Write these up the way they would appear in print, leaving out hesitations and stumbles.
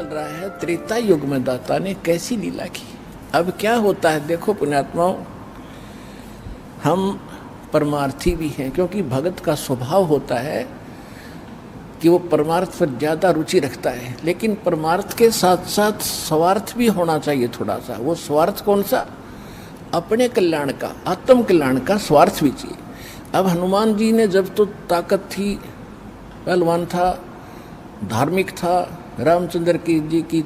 रहा है त्रेता युग में दाता ने कैसी लीला की। अब क्या होता है देखो पुण्यात्माओं, हम परमार्थी भी हैं, क्योंकि भगत का स्वभाव होता है कि वो परमार्थ पर ज़्यादा रुचि रखता है, लेकिन परमार्थ के साथ साथ स्वार्थ भी होना चाहिए थोड़ा सा। वो स्वार्थ कौन सा? अपने कल्याण का, आत्म कल्याण का स्वार्थ भी चाहिए। अब हनुमान जी ने जब तो ताकत थी, पहलवान था, धार्मिक था, रामचंद्र जी की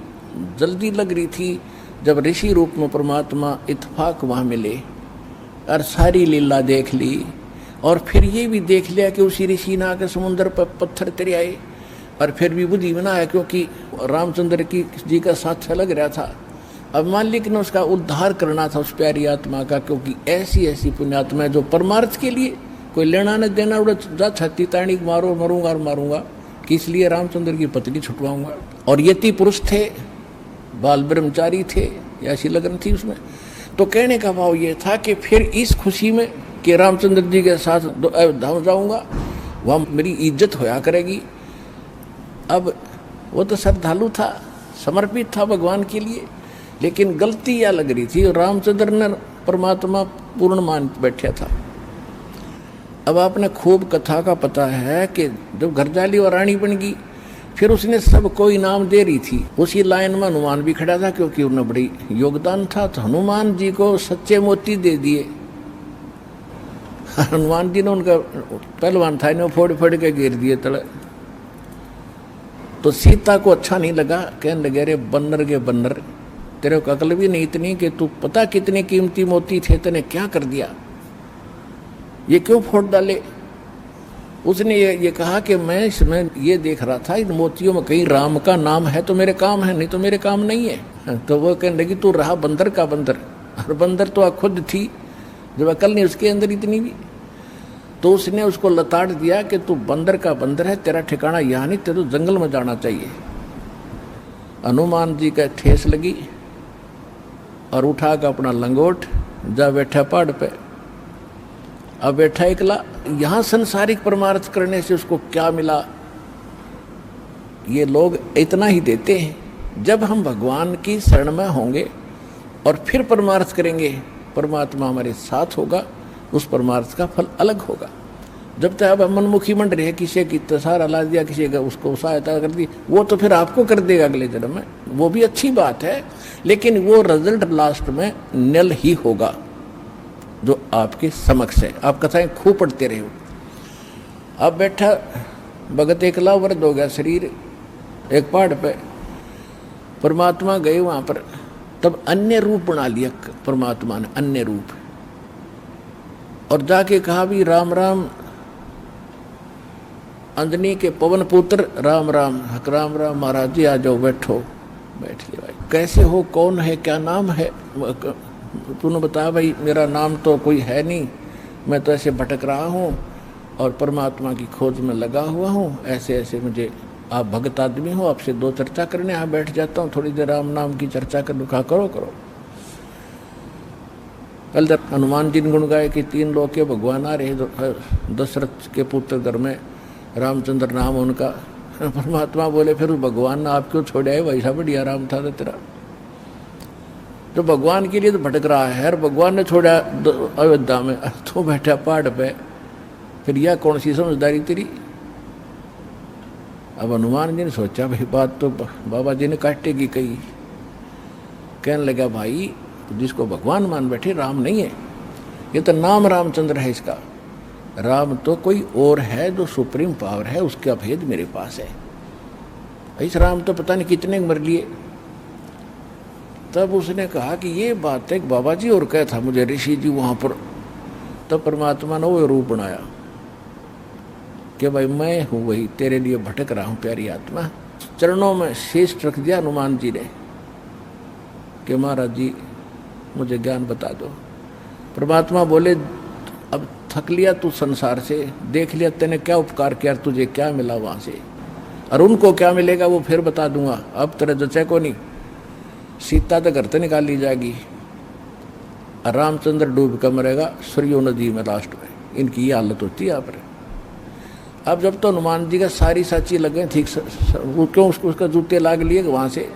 जल्दी लग रही थी, जब ऋषि रूप में परमात्मा इत्फाक वहाँ मिले और सारी लीला देख ली, और फिर ये भी देख लिया कि उसी ऋषि ने आकर समुद्र पर पत्थर तेरे आए, और फिर भी बुद्धि में ना आया क्योंकि रामचंद्र जी का साथ लग रहा था। अब मान लेकिन उसका उद्धार करना था उस प्यारी आत्मा का, क्योंकि ऐसी ऐसी पुण्यात्मा है जो परमार्थ के लिए कोई लेना न देना, उड़ा जा छत्ती ताणी मारो, मरूंगा और मारूंगा, कि इसलिए रामचंद्र की पत्नी छुटवाऊंगा। और यति पुरुष थे, बाल ब्रह्मचारी थे, ऐसी लगन थी उसमें। तो कहने का भाव ये था कि फिर इस खुशी में कि रामचंद्र जी के साथ धाम जाऊंगा, वहाँ मेरी इज्जत होया करेगी। अब वो तो श्रद्धालु था, समर्पित था भगवान के लिए, लेकिन गलती यह लग रही थी, रामचंद्र ने परमात्मा पूर्ण मान बैठा था। अब आपने खूब कथा का पता है कि जब घरजाली और रानी बन गई, फिर उसने सबको इनाम दे रही थी। उसी लाइन में हनुमान भी खड़ा था, क्योंकि उन्हें बड़ी योगदान था, तो हनुमान जी को सच्चे मोती दे दिए। हनुमान जी ने उनका पहलवान था, इन्हें फोड़ फोड़ के गिर दिए तले। तो सीता को अच्छा नहीं लगा, कहने लगे अरे बन्नर के बन्नर, तेरे को अकल भी नहीं इतनी कि तू पता कितने कीमती मोती थे, तूने क्या कर दिया, ये क्यों फोड़ डाले। उसने ये कहा कि मैं इसमें ये देख रहा था, इन मोतियों में कहीं राम का नाम है तो मेरे काम है, नहीं तो मेरे काम नहीं है। तो वो कहने लगी तू रहा बंदर का बंदर, और बंदर तो खुद थी, जब अकल नहीं उसके अंदर इतनी भी। तो उसने उसको लताड़ दिया कि तू बंदर का बंदर है, तेरा ठिकाना यहाँ नहीं, तेरे तो जंगल में जाना चाहिए। हनुमान जी का ठेस लगी और उठा कर अपना लंगोट जा बैठा पहाड़ पे। अब बैठा एकला, यहाँ संसारिक परमार्थ करने से उसको क्या मिला, ये लोग इतना ही देते हैं। जब हम भगवान की शरण में होंगे और फिर परमार्थ करेंगे, परमात्मा हमारे साथ होगा, उस परमार्थ का फल अलग होगा। जब तक अब मनमुखी मंड रहे, किसी की तसार ला दिया, किसी का उसको सहायता कर दी, वो तो फिर आपको कर देगा अगले जन्म में, वो भी अच्छी बात है, लेकिन वो रिजल्ट लास्ट में नल ही होगा जो आपके समक्ष है। आप कथाएं खूब पढ़ते रहे हो। अब बैठा भगत एकला, वृद्ध हो गया शरीर, एक पहाड़ पे। परमात्मा गए वहाँ पर, तब अन्य रूप बना लिया परमात्मा ने, अन्य रूप, और जाके कहा भी राम राम, अंजनी के पवन पुत्र राम राम, हक राम राम, महाराज जी आ जाओ, बैठो। बैठ लिया भाई, कैसे हो, कौन है, क्या नाम है, तूने बताया भाई मेरा नाम तो कोई है नहीं, मैं तो ऐसे भटक रहा हूँ और परमात्मा की खोज में लगा हुआ हूँ, ऐसे ऐसे मुझे, आप भगत आदमी हो, आपसे दो चर्चा करने यहाँ बैठ जाता हूँ, थोड़ी देर राम नाम की चर्चा कर, कहा करो करो। कल तक हनुमान जी ने गुण गाए कि तीन लोग के भगवान आ रहे, दशरथ के पुत्र घर में, रामचंद्र नाम उनका। परमात्मा बोले फिर भगवान ने आप क्यों छोड़ा है, वैसा बढ़िया राम था तेरा, जो भगवान के लिए तो भटक रहा है, और भगवान ने छोड़ा अयोध्या में, तो बैठा पहाड़ पे, फिर यह कौन सी समझदारी तेरी। अब हनुमान जी ने सोचा भाई बात तो बाबा जी ने काटेगी कही। कहने लगा भाई जिसको भगवान मान बैठे, राम नहीं है, ये तो नाम रामचंद्र है इसका, राम तो कोई और है जो सुप्रीम पावर है, उसका भेद मेरे पास है। इस राम तो पता नहीं कितने मर लिए। तब उसने कहा कि ये बात है, बाबा जी और क्या था मुझे ऋषि जी वहाँ पर। तब परमात्मा ने वो रूप बनाया कि भाई मैं हूँ वही, तेरे लिए भटक रहा हूँ प्यारी आत्मा। चरणों में शीश रख दिया हनुमान जी ने कि महाराज जी मुझे ज्ञान बता दो। परमात्मा बोले अब थक लिया तू संसार से, देख लिया तेने क्या उपकार किया, तुझे क्या मिला वहाँ से, और उनको क्या मिलेगा वो फिर बता दूंगा, अब तेरे जचे को नहीं। सीता तो घर से निकाल ली जाएगी, और रामचंद्र डूब कर मरेगा सरयू नदी में लास्ट में। इनकी ये हालत होती है यहाँ पर। अब जब तो हनुमान जी का सारी साची लगे ठीक वो क्यों उसका जूते लाग लिए वहाँ से।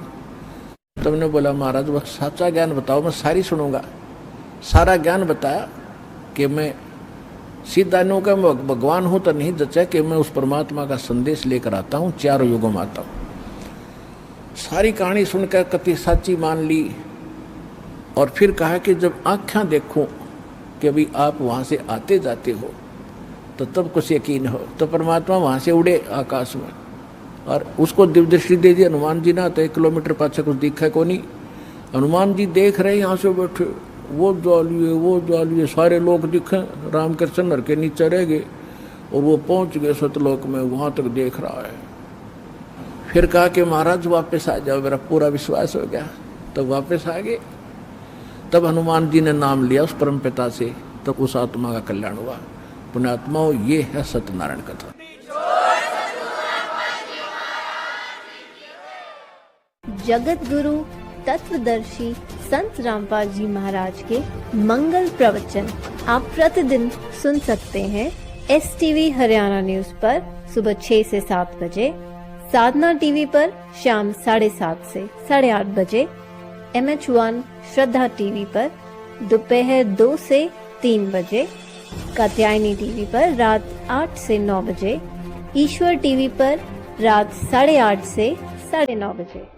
तुमने बोला महाराज वह सच्चा ज्ञान बताओ, मैं सारी सुनूंगा। सारा ज्ञान बताया कि मैं सीधा नो का मैं भगवान हूँ तो नहीं जचा कि मैं उस परमात्मा का संदेश लेकर आता हूँ, चारों युगों में आता हूँ। सारी कहानी सुनकर कति साची मान ली और फिर कहा कि जब आँखें देखूं कि अभी आप वहाँ से आते जाते हो तो तब कुछ यकीन हो। तो परमात्मा वहाँ से उड़े आकाश में और उसको दिव्य दृष्टि दे दी हनुमान जी ना, तो 1 किलोमीटर पाछे कुछ दिखा को नहीं। हनुमान जी देख रहे यहाँ से बैठे, वो ज्वालिए सारे लोग दिखे, राम कृष्ण नर के नीचे रह गए और वो पहुँच गए सतलोक में, वहाँ तक देख रहा है। फिर कहा कि महाराज वापस आ जाओ, मेरा पूरा विश्वास हो गया। तब वापस आ गए। तब हनुमान जी ने नाम लिया उस परम पिता से, तब उस आत्मा का कल्याण हुआ। पुण्यात्माओं, ये है सत्यनारायण कथा। जगत गुरु तत्वदर्शी संत रामपाल जी महाराज के मंगल प्रवचन आप प्रतिदिन सुन सकते हैं STV हरियाणा न्यूज पर सुबह 6 से 7 बजे, साधना टीवी पर शाम 7:30 से 8:30 बजे, MH1 श्रद्धा टीवी पर दोपहर 2 से 3 बजे, कात्यायनी टीवी पर रात 8 से 9 बजे, ईश्वर टीवी पर रात 8:30 से 9:30 बजे।